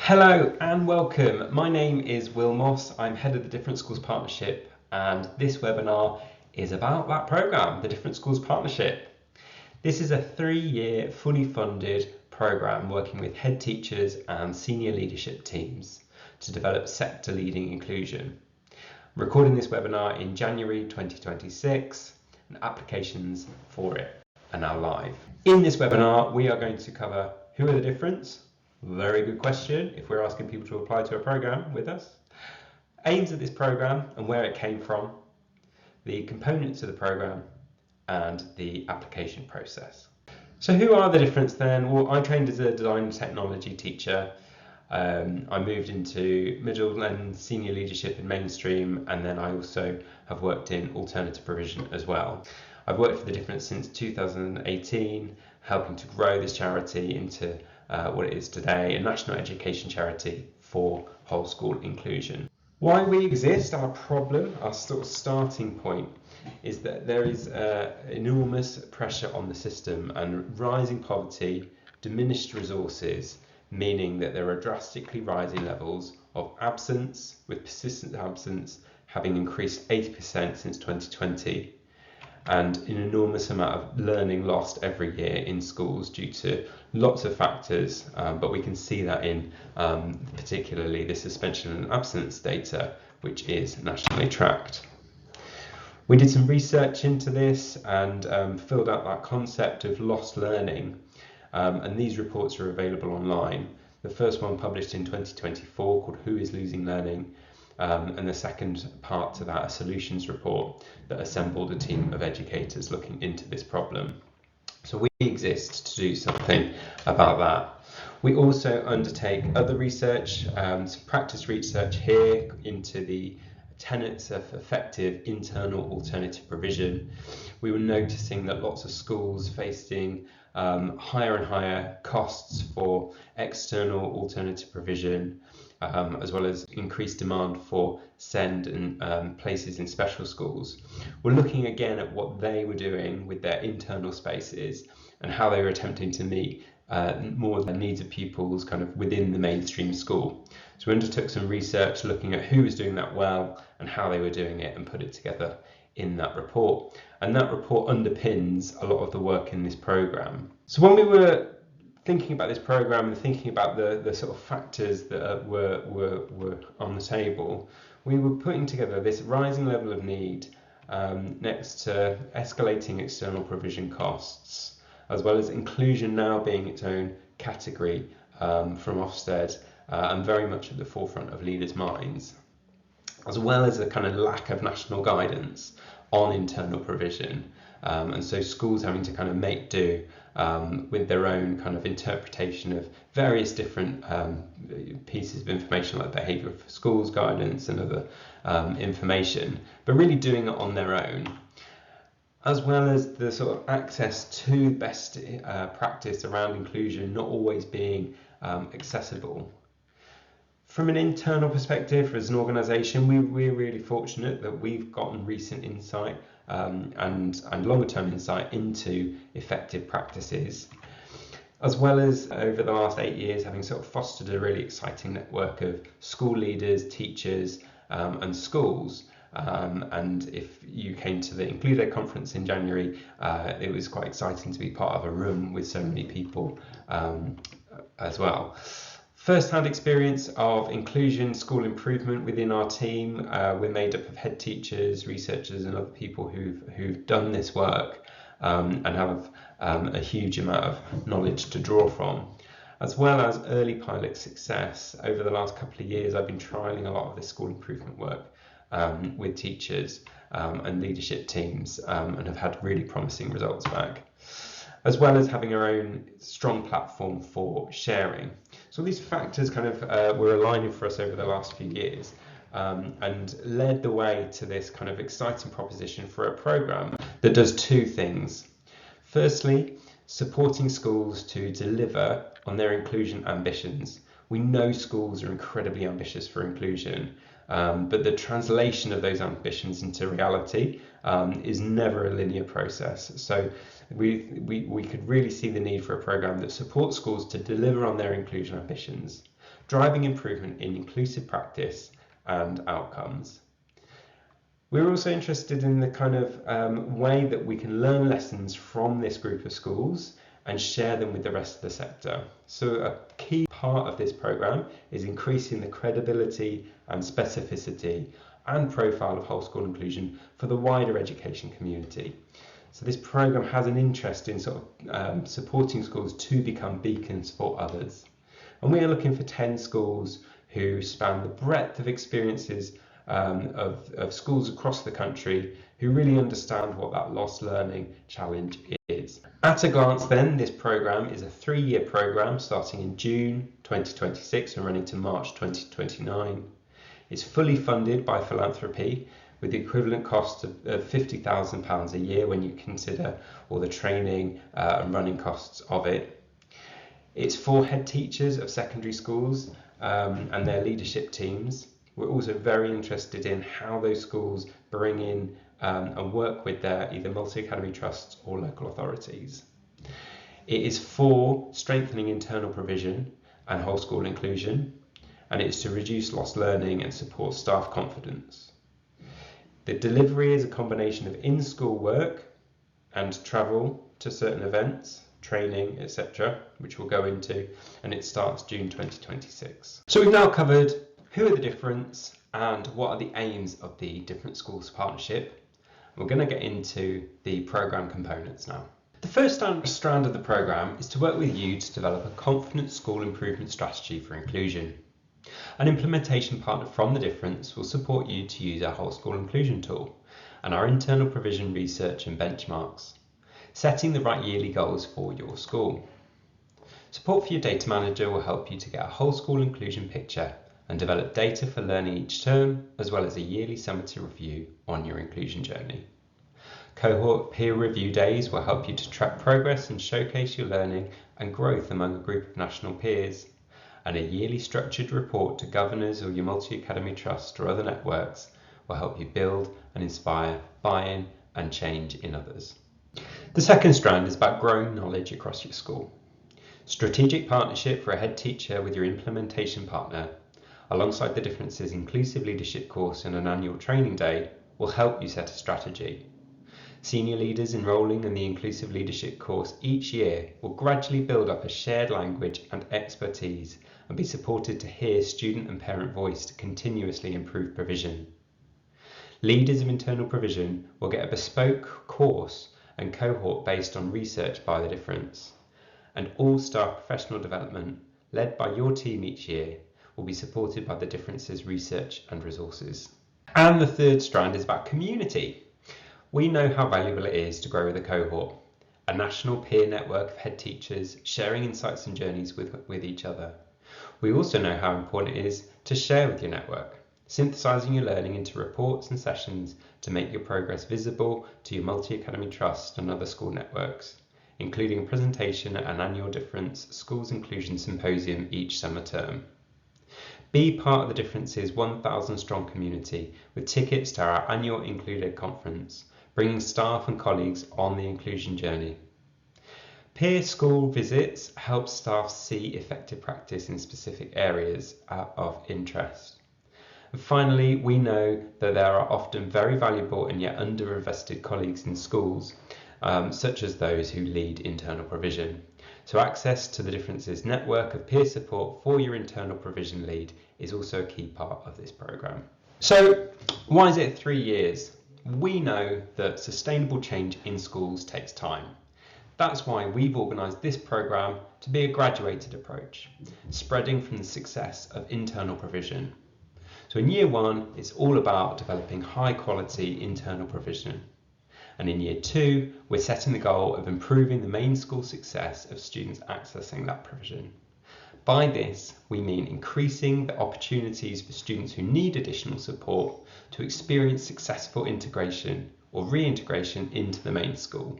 Hello and welcome. My name is Will Moss. I'm head of the Different Schools Partnership, and this webinar is about that programme, the Different Schools Partnership. This is a 3-year fully funded programme working with head teachers and senior leadership teams to develop sector leading inclusion. I'm recording this webinar in January 2026 and applications for it are now live. In this webinar we are going to cover who are the difference. Very good question if we're asking people to apply to a programme with us. Aims of this programme and where it came from, the components of the programme, and the application process. So who are the difference then? Well, I trained as a design and technology teacher. I moved into middle and senior leadership in mainstream, and then I also have worked in alternative provision as well. I've worked for the difference since 2018, helping to grow this charity into what it is today, a national education charity for whole school inclusion. Why we exist, our problem, our sort of starting point, is that there is enormous pressure on the system and rising poverty, diminished resources, meaning that there are drastically rising levels of absence, with persistent absence having increased 80% since 2020. And an enormous amount of learning lost every year in schools due to lots of factors, but we can see that in particularly the suspension and absence data, which is nationally tracked. We did some research into this and filled out that concept of lost learning, and these reports are available online. The first one published in 2024 called Who is Losing Learning? And the second part to that, a solutions report that assembled a team of educators looking into this problem. So we exist to do something about that. We also undertake other research, some practice research here into the tenets of effective internal alternative provision. We were noticing that lots of schools facing higher and higher costs for external alternative provision, as well as increased demand for SEND and places in special schools. We're looking again at what they were doing with their internal spaces and how they were attempting to meet more of the needs of pupils kind of within the mainstream school. So we undertook some research looking at who was doing that well and how they were doing it and put it together in that report. And that report underpins a lot of the work in this programme. So when we were thinking about this programme and thinking about the sort of factors that were on the table, we were putting together this rising level of need next to escalating external provision costs, as well as inclusion now being its own category from Ofsted and very much at the forefront of leaders' minds, as well as a kind of lack of national guidance on internal provision. And so schools having to kind of make do with their own kind of interpretation of various different pieces of information like behaviour for schools guidance and other information, but really doing it on their own, as well as the sort of access to best practice around inclusion not always being accessible. From an internal perspective, as an organisation, we're really fortunate that we've gotten recent insight and longer term insight into effective practices, as well as over the last 8 years having sort of fostered a really exciting network of school leaders, teachers and schools. And if you came to the Include conference in January, it was quite exciting to be part of a room with so many people as well. First-hand experience of inclusion, school improvement within our team. We're made up of head teachers, researchers and other people who've done this work and have a huge amount of knowledge to draw from, as well as early pilot success. Over the last couple of years, I've been trialling a lot of this school improvement work with teachers and leadership teams and have had really promising results back, as well as having our own strong platform for sharing. So these factors kind of were aligning for us over the last few years and led the way to this kind of exciting proposition for a programme that does two things. Firstly, supporting schools to deliver on their inclusion ambitions. We know schools are incredibly ambitious for inclusion, but the translation of those ambitions into reality is never a linear process. So we could really see the need for a programme that supports schools to deliver on their inclusion ambitions, driving improvement in inclusive practice and outcomes. We're also interested in the kind of way that we can learn lessons from this group of schools and share them with the rest of the sector. So a key part of this programme is increasing the credibility and specificity and profile of whole school inclusion for the wider education community. So this programme has an interest in supporting schools to become beacons for others. And we are looking for 10 schools who span the breadth of experiences of schools across the country who really understand what that lost learning challenge is. At a glance then, this programme is a 3-year programme starting in June 2026 and running to March 2029. It's fully funded by philanthropy with the equivalent cost of £50,000 a year when you consider all the training and running costs of it. It's for head teachers of secondary schools and their leadership teams. We're also very interested in how those schools bring in and work with their either multi-academy trusts or local authorities. It is for strengthening internal provision and whole school inclusion, and it's to reduce lost learning and support staff confidence. The delivery is a combination of in-school work and travel to certain events, training, etc., which we'll go into, and it starts June 2026. So we've now covered who are the difference and what are the aims of the Different Schools Partnership. We're going to get into the programme components now. The first strand of the programme is to work with you to develop a confident school improvement strategy for inclusion. An implementation partner from The Difference will support you to use our whole school inclusion tool and our internal provision research and benchmarks, setting the right yearly goals for your school. Support for your data manager will help you to get a whole school inclusion picture and develop data for learning each term, as well as a yearly summative review on your inclusion journey. Cohort peer review days will help you to track progress and showcase your learning and growth among a group of national peers. And a yearly structured report to governors or your multi-academy trust or other networks will help you build and inspire buy-in and change in others. The second strand is about growing knowledge across your school. Strategic partnership for a head teacher with your implementation partner, alongside the Differences Inclusive Leadership course and an annual training day, will help you set a strategy. Senior leaders enrolling in the Inclusive Leadership course each year will gradually build up a shared language and expertise and be supported to hear student and parent voice to continuously improve provision. Leaders of internal provision will get a bespoke course and cohort based on research by The Difference, and all staff professional development led by your team each year will be supported by The Difference's research and resources. And the third strand is about community. We know how valuable it is to grow with a cohort, a national peer network of head teachers sharing insights and journeys with each other. We also know how important it is to share with your network, synthesising your learning into reports and sessions to make your progress visible to your multi-academy trust and other school networks, including a presentation at an annual Difference Schools Inclusion Symposium each summer term. Be part of The Difference's 1,000 strong community with tickets to our annual Included conference, bringing staff and colleagues on the inclusion journey. Peer school visits help staff see effective practice in specific areas of interest. And finally, we know that there are often very valuable and yet underinvested colleagues in schools, such as those who lead internal provision. So access to The Difference's network of peer support for your internal provision lead is also a key part of this programme. So why is it 3 years? We know that sustainable change in schools takes time. That's why we've organised this programme to be a graduated approach, spreading from the success of internal provision. So in year 1, it's all about developing high quality internal provision. And in year 2, we're setting the goal of improving the main school success of students accessing that provision. By this, we mean increasing the opportunities for students who need additional support to experience successful integration or reintegration into the main school.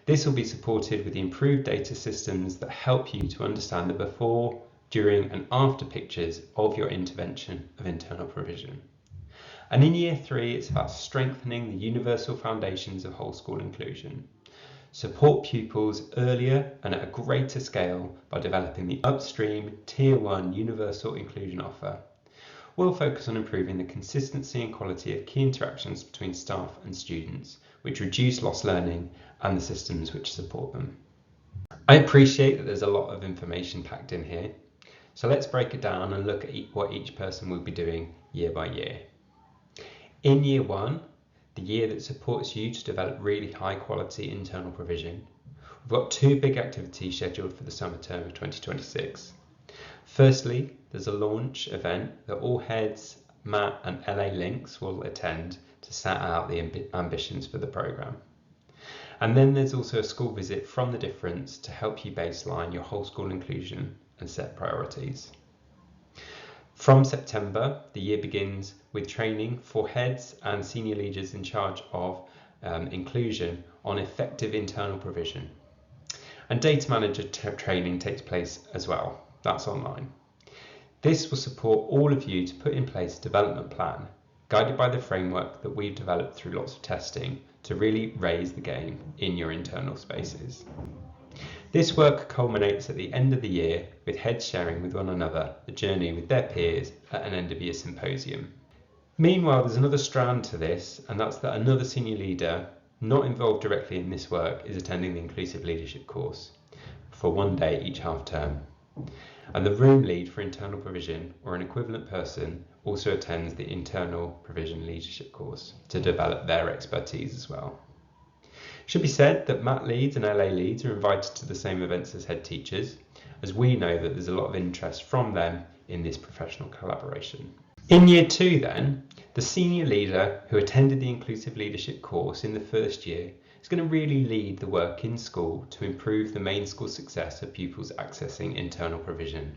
This will be supported with the improved data systems that help you to understand the before, during and after pictures of your intervention of internal provision. And in year 3, it's about strengthening the universal foundations of whole school inclusion. support pupils earlier and at a greater scale by developing the upstream Tier 1 universal inclusion offer. We'll focus on improving the consistency and quality of key interactions between staff and students, which reduce lost learning and the systems which support them. I appreciate that there's a lot of information packed in here, so let's break it down and look at what each person will be doing year by year. In year 1, the year that supports you to develop really high quality internal provision, we've got 2 big activities scheduled for the summer term of 2026. Firstly, there's a launch event that all heads, Matt and LA Links will attend to set out the ambitions for the programme. And then there's also a school visit from The Difference to help you baseline your whole school inclusion and set priorities. From September, the year begins with training for heads and senior leaders in charge of inclusion on effective internal provision. And data manager training takes place as well. That's online. This will support all of you to put in place a development plan, guided by the framework that we've developed through lots of testing to really raise the game in your internal spaces. This work culminates at the end of the year with heads sharing with one another the journey with their peers at an end of year symposium. Meanwhile, there's another strand to this, and that's that another senior leader not involved directly in this work is attending the Inclusive Leadership course for 1 day each half term. And the room lead for internal provision, or an equivalent person, also attends the internal provision leadership course to develop their expertise as well. It should be said that Matt leads and LA leads are invited to the same events as head teachers, as we know that there's a lot of interest from them in this professional collaboration. In year 2 then, the senior leader who attended the Inclusive Leadership course in the first year is going to really lead the work in school to improve the main school success of pupils accessing internal provision.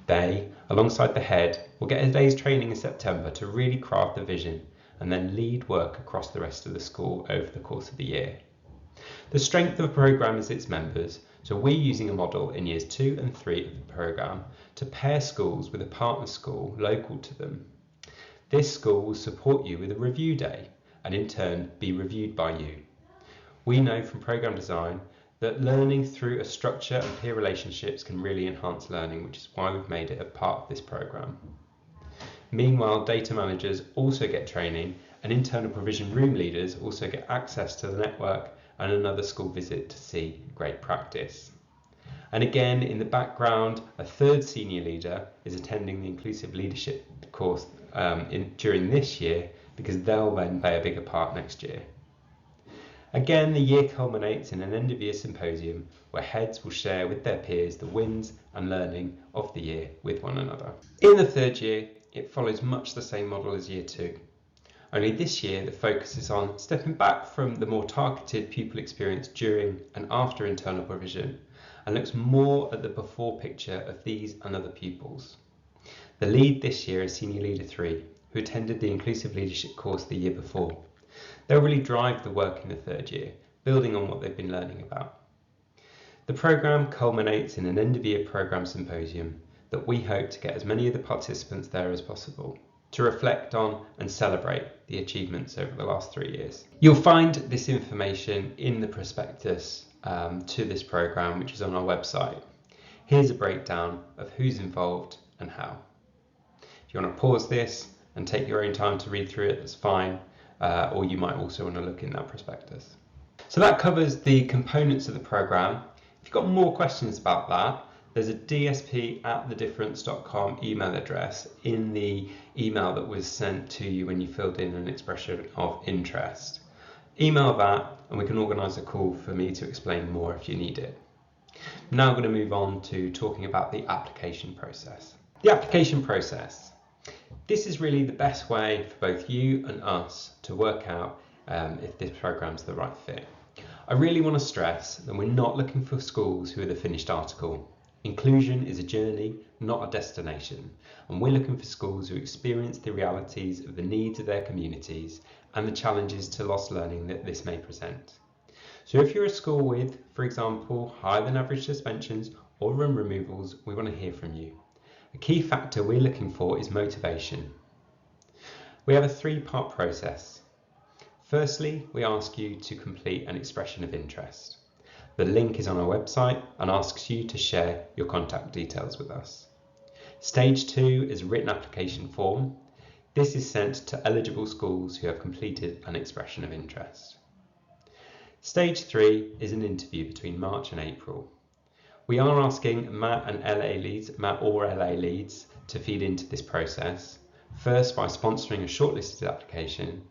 They, alongside the head, will get a day's training in September to really craft the vision and then lead work across the rest of the school over the course of the year. The strength of the programme is its members, so we're using a model in years 2 and 3 of the programme to pair schools with a partner school local to them. This school will support you with a review day and in turn be reviewed by you. We know from programme design that learning through a structure and peer relationships can really enhance learning, which is why we've made it a part of this programme. Meanwhile, data managers also get training and internal provision room leaders also get access to the network and another school visit to see great practice. And again, in the background, a third senior leader is attending the Inclusive Leadership course during this year because they'll then play a bigger part next year. Again, the year culminates in an end of year symposium where heads will share with their peers the wins and learning of the year with one another. In the third year, it follows much the same model as year 2. Only this year, the focus is on stepping back from the more targeted pupil experience during and after internal provision and looks more at the before picture of these and other pupils. The lead this year is Senior Leader 3, who attended the Inclusive Leadership course the year before. They'll really drive the work in the third year, building on what they've been learning about. The programme culminates in an end-of-year programme symposium that we hope to get as many of the participants there as possible to reflect on and celebrate the achievements over the last 3 years. You'll find this information in the prospectus to this programme, which is on our website. Here's a breakdown of who's involved and how. If you want to pause this and take your own time to read through it, that's fine. Or you might also want to look in that prospectus. So that covers the components of the programme. If you've got more questions about that, there's a dsp@thedifference.com email address in the email that was sent to you when you filled in an expression of interest. Email that and we can organise a call for me to explain more if you need it. Now I'm going to move on to talking about the application process. The application process. This is really the best way for both you and us to work out if this programme's the right fit. I really want to stress that we're not looking for schools who are the finished article. Inclusion is a journey, not a destination, and we're looking for schools who experience the realities of the needs of their communities and the challenges to lost learning that this may present. So if you're a school with, for example, higher than average suspensions or room removals, we want to hear from you. A key factor we're looking for is motivation. We have a 3-part process. Firstly, we ask you to complete an expression of interest. The link is on our website and asks you to share your contact details with us. Stage 2 is a written application form. This is sent to eligible schools who have completed an expression of interest. Stage 3 is an interview between March and April. We are asking MAT or LA leads to feed into this process, first by sponsoring a shortlisted application,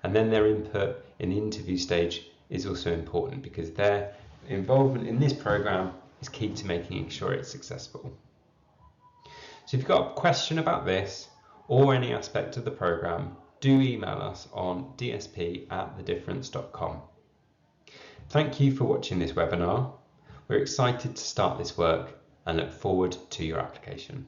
and then their input in the interview stage is also important because their involvement in this programme is key to making sure it's successful. So if you've got a question about this or any aspect of the programme, do email us on dsp@thedifference.com. Thank you for watching this webinar. We're excited to start this work and look forward to your application.